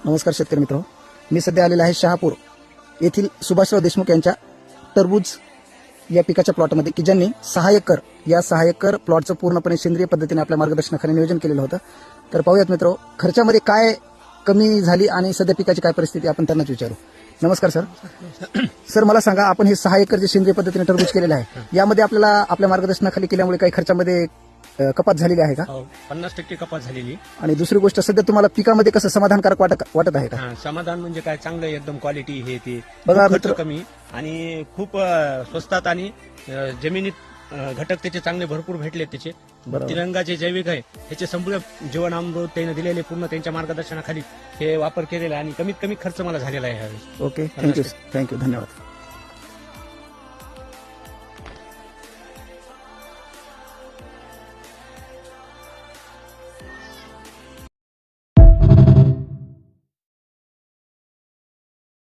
नमस्कार शेतकरी मित्र, मी सध्या आलेला आहे शहापूर येथील सुभाषराव देशमुख यांच्या टरबूज या पिकाच्या प्लॉटमध्ये की ज्यांनी 6 एकर प्लॉटचं पूर्णपणे सेंद्रिय पद्धतीने आपल्या मार्गदर्शनाखाली नियोजन केलेलं होतं. तर पाहूयात मित्र, खर्चामध्ये काय कमी झाली आणि सध्या पिकाची काय परिस्थिती आपण त्यांनाच विचारू. नमस्कार सर. सर मला सांगा, आपण हे 6 एकर जे सेंद्रिय पद्धतीने टरबूज केलेलं आहे यामध्ये आपल्याला आपल्या मार्गदर्शनाखाली केल्यामुळे काही खर्चामध्ये कपात झालेली आहे का? 50% कपात झालेली. आणि दुसरी गोष्ट, सध्या तुम्हाला पिकामध्ये कसं समाधानकारक वाटत आहे का? समाधान म्हणजे काय, चांगलं एकदम क्वालिटी हे ते बघा खर्च मित्र, कमी आणि खूप स्वस्तात आणि जमिनीत घटक त्याचे चांगले भरपूर भेटले. त्याचे तिरंगाचे जैविक आहे ह्याचे संपूर्ण जीवनामृत त्याने दिलेले पूर्ण त्यांच्या मार्गदर्शनाखाली हे वापर केलेला आहे आणि कमीत कमी खर्च मला झालेला आहे ह्यावेळी. ओके, थँक्यू, धन्यवाद.